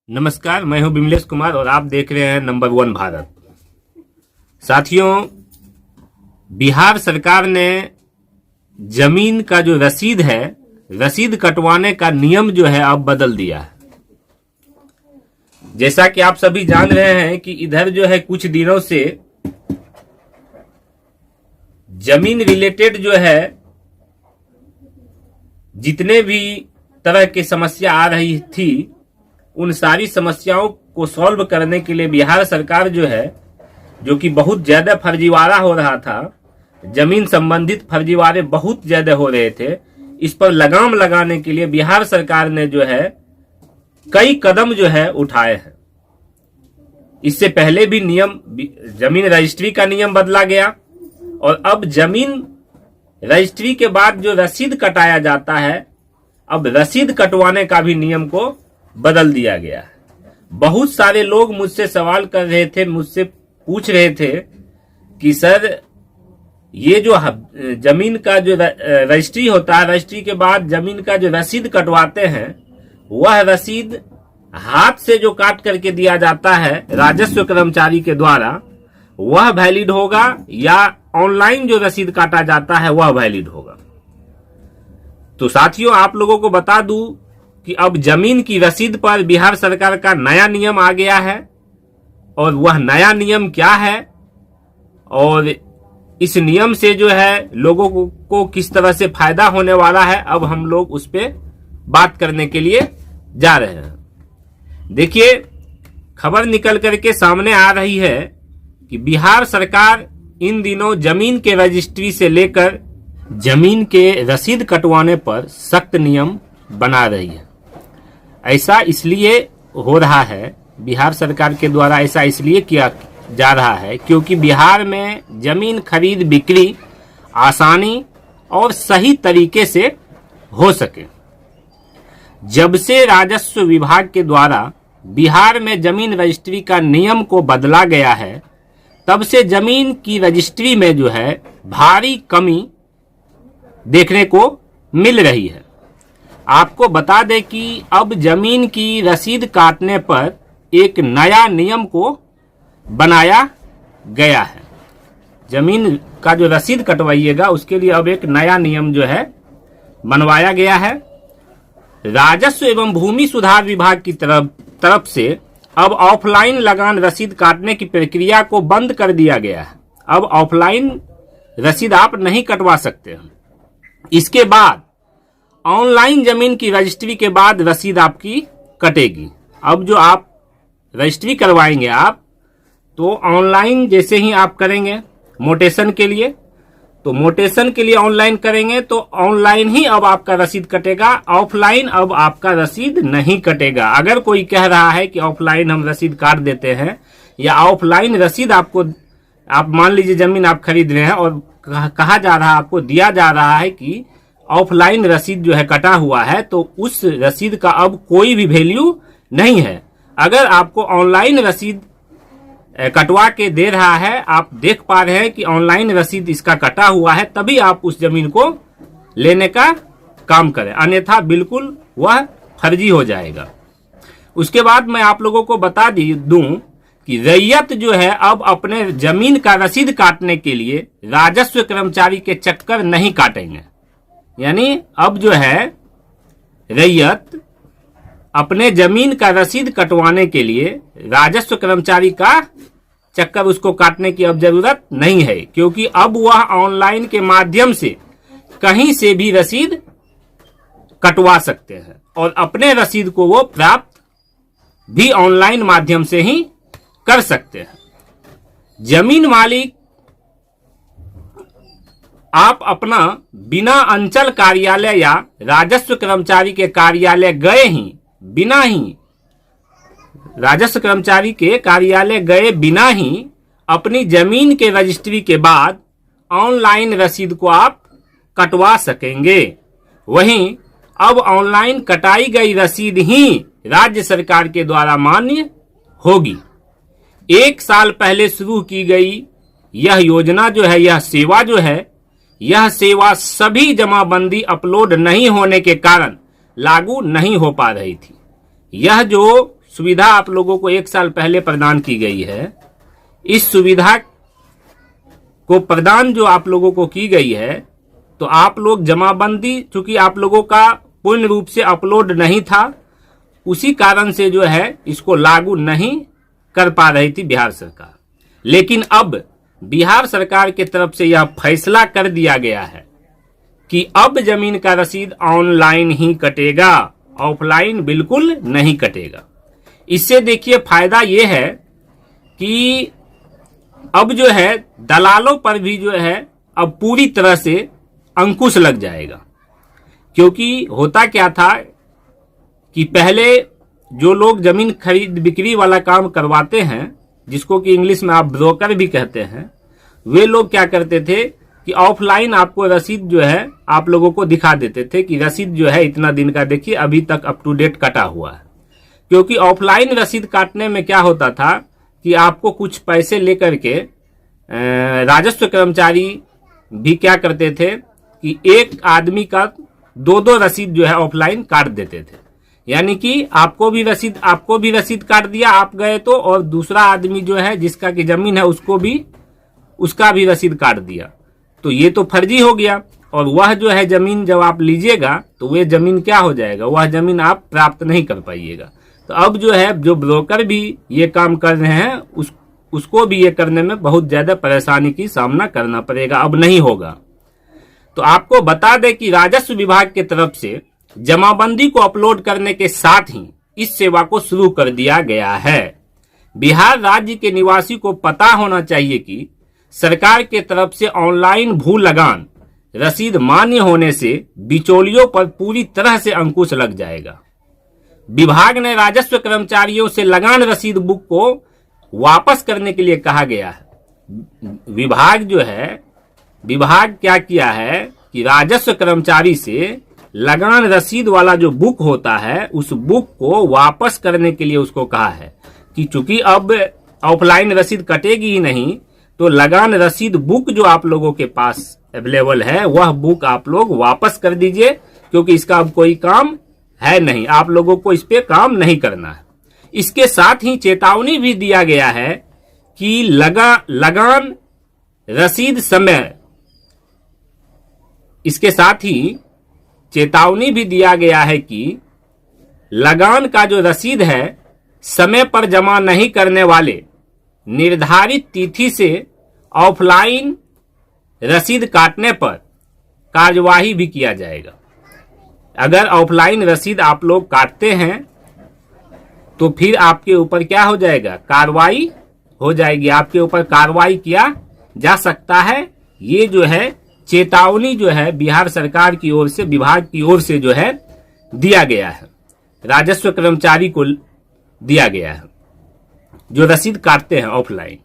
नमस्कार, मैं हूं बिमलेश कुमार और आप देख रहे हैं नंबर वन भारत। साथियों, बिहार सरकार ने जमीन का जो रसीद है, रसीद कटवाने का नियम जो है अब बदल दिया है। जैसा कि आप सभी जान रहे हैं कि इधर जो है कुछ दिनों से जमीन रिलेटेड जो है जितने भी तरह की समस्या आ रही थी, उन सारी समस्याओं को सॉल्व करने के लिए बिहार सरकार जो है, जो कि बहुत ज्यादा फर्जीवाड़ा हो रहा था, जमीन संबंधित फर्जीवाड़े बहुत ज्यादा हो रहे थे, इस पर लगाम लगाने के लिए बिहार सरकार ने जो है कई कदम जो है उठाए हैं। इससे पहले भी नियम, जमीन रजिस्ट्री का नियम बदला गया और अब जमीन रजिस्ट्री के बाद जो रसीद कटाया जाता है, अब रसीद कटवाने का भी नियम को बदल दिया गया है। बहुत सारे लोग मुझसे सवाल कर रहे थे, मुझसे पूछ रहे थे कि सर, ये जो जमीन का जो रजिस्ट्री होता है, रजिस्ट्री के बाद जमीन का जो रसीद कटवाते हैं, वह रसीद हाथ से जो काट करके दिया जाता है राजस्व कर्मचारी के द्वारा, वह वैलिड होगा या ऑनलाइन जो रसीद काटा जाता है वह वैलिड होगा। तो साथियों, आप लोगों को बता दूं कि अब जमीन की रसीद पर बिहार सरकार का नया नियम आ गया है। और वह नया नियम क्या है और इस नियम से जो है लोगों को किस तरह से फायदा होने वाला है, अब हम लोग उस पर बात करने के लिए जा रहे हैं। देखिए, खबर निकल करके सामने आ रही है कि बिहार सरकार इन दिनों जमीन के रजिस्ट्री से लेकर जमीन के रसीद कटवाने पर सख्त नियम बना रही है। ऐसा इसलिए हो रहा है, बिहार सरकार के द्वारा ऐसा इसलिए किया जा रहा है क्योंकि बिहार में जमीन खरीद बिक्री आसानी और सही तरीके से हो सके। जब से राजस्व विभाग के द्वारा बिहार में जमीन रजिस्ट्री का नियम को बदला गया है, तब से जमीन की रजिस्ट्री में जो है भारी कमी देखने को मिल रही है। आपको बता दें कि अब जमीन की रसीद काटने पर एक नया नियम को बनाया गया है। जमीन का जो रसीद कटवाइएगा उसके लिए अब एक नया नियम जो है बनवाया गया है। राजस्व एवं भूमि सुधार विभाग की तरफ से अब ऑफलाइन लगान रसीद काटने की प्रक्रिया को बंद कर दिया गया है। अब ऑफलाइन रसीद आप नहीं कटवा सकते हैं। इसके बाद ऑनलाइन जमीन की रजिस्ट्री के बाद रसीद आपकी कटेगी। अब जो आप रजिस्ट्री करवाएंगे आप, तो ऑनलाइन जैसे ही आप करेंगे मोटेशन के लिए, तो मोटेशन के लिए ऑनलाइन करेंगे तो ऑनलाइन ही अब आपका रसीद कटेगा, ऑफलाइन अब आपका रसीद नहीं कटेगा। अगर कोई कह रहा है कि ऑफलाइन हम रसीद काट देते हैं या ऑफलाइन रसीद आपको, आप मान लीजिए जमीन आप खरीद रहे हैं और कहा जा रहा है, आपको दिया जा रहा है कि ऑफलाइन रसीद जो है कटा हुआ है, तो उस रसीद का अब कोई भी वैल्यू नहीं है। अगर आपको ऑनलाइन रसीद कटवा के दे रहा है, आप देख पा रहे हैं कि ऑनलाइन रसीद इसका कटा हुआ है, तभी आप उस जमीन को लेने का काम करें, अन्यथा बिल्कुल वह फर्जी हो जाएगा। उसके बाद मैं आप लोगों को बता दूं कि रैयत जो है अब अपने जमीन का रसीद काटने के लिए राजस्व कर्मचारी के चक्कर नहीं काटेंगे। यानी अब जो है रैयत अपने जमीन का रसीद कटवाने के लिए राजस्व कर्मचारी का चक्कर उसको काटने की अब जरूरत नहीं है, क्योंकि अब वह ऑनलाइन के माध्यम से कहीं से भी रसीद कटवा सकते हैं और अपने रसीद को वो प्राप्त भी ऑनलाइन माध्यम से ही कर सकते हैं। जमीन मालिक आप अपना बिना अंचल कार्यालय या राजस्व कर्मचारी के कार्यालय गए ही, बिना ही राजस्व कर्मचारी के कार्यालय गए बिना ही अपनी जमीन के रजिस्ट्री के बाद ऑनलाइन रसीद को आप कटवा सकेंगे। वहीं अब ऑनलाइन कटाई गई रसीद ही राज्य सरकार के द्वारा मान्य होगी। 1 साल पहले शुरू की गई यह योजना जो है, यह सेवा सभी जमाबंदी अपलोड नहीं होने के कारण लागू नहीं हो पा रही थी। यह जो सुविधा आप लोगों को 1 साल पहले प्रदान की गई है, इस सुविधा को प्रदान जो आप लोगों को की गई है, तो आप लोग जमाबंदी चूंकि आप लोगों का पूर्ण रूप से अपलोड नहीं था, उसी कारण से जो है इसको लागू नहीं कर पा रही थी बिहार सरकार। लेकिन अब बिहार सरकार की तरफ से यह फैसला कर दिया गया है कि अब जमीन का रसीद ऑनलाइन ही कटेगा, ऑफलाइन बिल्कुल नहीं कटेगा। इससे देखिए फायदा यह है कि अब जो है दलालों पर भी जो है अब पूरी तरह से अंकुश लग जाएगा। क्योंकि होता क्या था कि पहले जो लोग जमीन खरीद बिक्री वाला काम करवाते हैं, जिसको कि इंग्लिश में आप ब्रोकर भी कहते हैं, वे लोग क्या करते थे कि ऑफलाइन आपको रसीद जो है आप लोगों को दिखा देते थे कि रसीद जो है इतना दिन का देखिए अभी तक अप टू डेट कटा हुआ है। क्योंकि ऑफलाइन रसीद काटने में क्या होता था कि आपको कुछ पैसे लेकर के राजस्व कर्मचारी भी क्या करते थे कि एक आदमी का 2-2 रसीद जो है ऑफलाइन काट देते थे। यानी कि आपको भी रसीद काट दिया आप गए तो, और दूसरा आदमी जो है जिसका की जमीन है उसका भी रसीद काट दिया। तो ये तो फर्जी हो गया, और वह जो है जमीन जब आप लीजिएगा तो वह जमीन क्या हो जाएगा, वह जमीन आप प्राप्त नहीं कर पाइएगा। तो अब जो है जो ब्रोकर भी ये काम कर रहे हैं उसको भी ये करने में बहुत ज्यादा परेशानी की सामना करना पड़ेगा, अब नहीं होगा। तो आपको बता दें कि राजस्व विभाग की तरफ से जमाबंदी को अपलोड करने के साथ ही इस सेवा को शुरू कर दिया गया है। बिहार राज्य के निवासी को पता होना चाहिए कि सरकार के तरफ से ऑनलाइन भू लगान रसीद मान्य होने से बिचौलियों पर पूरी तरह से अंकुश लग जाएगा। विभाग ने राजस्व कर्मचारियों से लगान रसीद बुक को वापस करने के लिए कहा गया है। विभाग क्या किया है कि राजस्व कर्मचारी से लगान रसीद वाला जो बुक होता है उस बुक को वापस करने के लिए उसको कहा है कि चूंकि अब ऑफलाइन रसीद कटेगी ही नहीं, तो लगान रसीद बुक जो आप लोगों के पास अवेलेबल है वह बुक आप लोग वापस कर दीजिए, क्योंकि इसका अब कोई काम है नहीं, आप लोगों को इस पे काम नहीं करना है। इसके साथ ही चेतावनी भी दिया गया है कि लगान रसीद समय, इसके साथ ही चेतावनी भी दिया गया है कि लगान का जो रसीद है समय पर जमा नहीं करने वाले निर्धारित तिथि से ऑफलाइन रसीद काटने पर कार्यवाही भी किया जाएगा। अगर ऑफलाइन रसीद आप लोग काटते हैं तो फिर आपके ऊपर क्या हो जाएगा, कार्रवाई हो जाएगी, आपके ऊपर कार्रवाई किया जा सकता है। ये जो है चेतावनी जो है बिहार सरकार की ओर से, विभाग की ओर से जो है दिया गया है, राजस्व कर्मचारी को दिया गया है जो रसीद काटते हैं ऑफलाइन।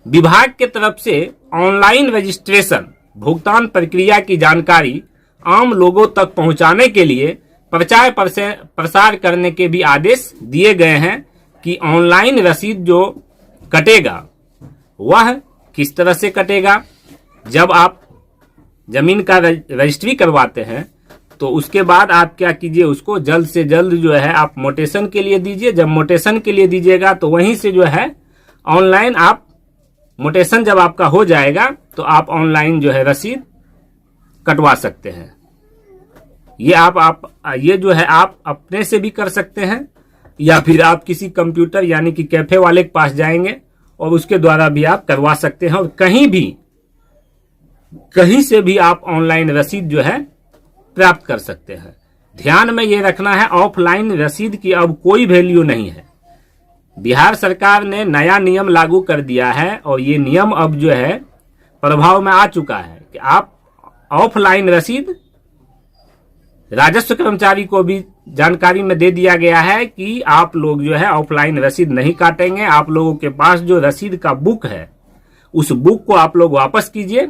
विभाग के तरफ से ऑनलाइन रजिस्ट्रेशन भुगतान प्रक्रिया की जानकारी आम लोगों तक पहुंचाने के लिए प्रचार प्रसार करने के भी आदेश दिए गए हैं कि ऑनलाइन रसीद जो कटेगा वह किस तरह से कटेगा। जब आप जमीन का रजिस्ट्री करवाते हैं तो उसके बाद आप क्या कीजिए, उसको जल्द से जल्द जो है आप मोटेशन के लिए दीजिए। जब मोटेशन के लिए दीजिएगा तो वहीं से जो है ऑनलाइन आप मोटेशन जब आपका हो जाएगा तो आप ऑनलाइन जो है रसीद कटवा सकते हैं। ये जो है आप अपने से भी कर सकते हैं, या फिर आप किसी कंप्यूटर यानी कि कैफे वाले के पास जाएंगे और उसके द्वारा भी आप करवा सकते हैं। और कहीं से भी आप ऑनलाइन रसीद जो है प्राप्त कर सकते हैं। ध्यान में ये रखना है, ऑफलाइन रसीद की अब कोई वैल्यू नहीं है। बिहार सरकार ने नया नियम लागू कर दिया है और ये नियम अब जो है प्रभाव में आ चुका है कि आप ऑफलाइन रसीद, राजस्व कर्मचारी को भी जानकारी में दे दिया गया है कि आप लोग जो है ऑफलाइन रसीद नहीं काटेंगे। आप लोगों के पास जो रसीद का बुक है उस बुक को आप लोग वापस कीजिए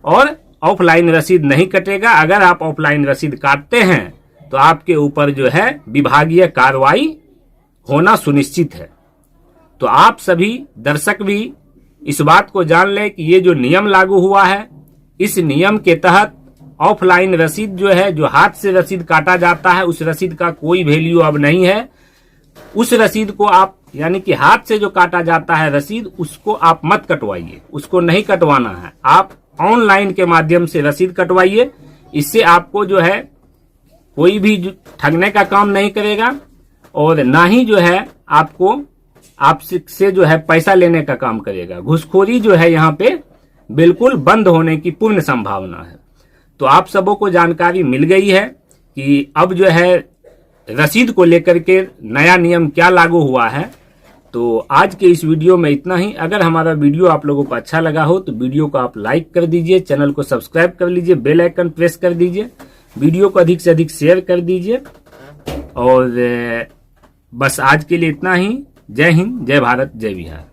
और ऑफलाइन रसीद नहीं कटेगा। अगर आप ऑफलाइन रसीद काटते हैं तो आपके ऊपर जो है विभागीय कार्रवाई होना सुनिश्चित है। तो आप सभी दर्शक भी इस बात को जान लें कि ये जो नियम लागू हुआ है, इस नियम के तहत ऑफलाइन रसीद जो है, जो हाथ से रसीद काटा जाता है, उस रसीद का कोई वैल्यू अब नहीं है। उस रसीद को आप यानी कि हाथ से जो काटा जाता है रसीद, उसको आप मत कटवाइए, उसको नहीं कटवाना है। आप ऑनलाइन के माध्यम से रसीद कटवाइए। इससे आपको जो है कोई भी ठगने का काम नहीं करेगा और ना ही जो है आपको आपसे जो है पैसा लेने का काम करेगा। घूसखोरी जो है यहाँ पे बिल्कुल बंद होने की पूर्ण संभावना है। तो आप सबों को जानकारी मिल गई है कि अब जो है रसीद को लेकर के नया नियम क्या लागू हुआ है। तो आज के इस वीडियो में इतना ही। अगर हमारा वीडियो आप लोगों को अच्छा लगा हो तो वीडियो को आप लाइक कर दीजिए, चैनल को सब्सक्राइब कर लीजिए, बेल आइकन प्रेस कर दीजिए, वीडियो को अधिक से अधिक शेयर कर दीजिए। और बस आज के लिए इतना ही। जय हिंद, जय भारत, जय बिहार।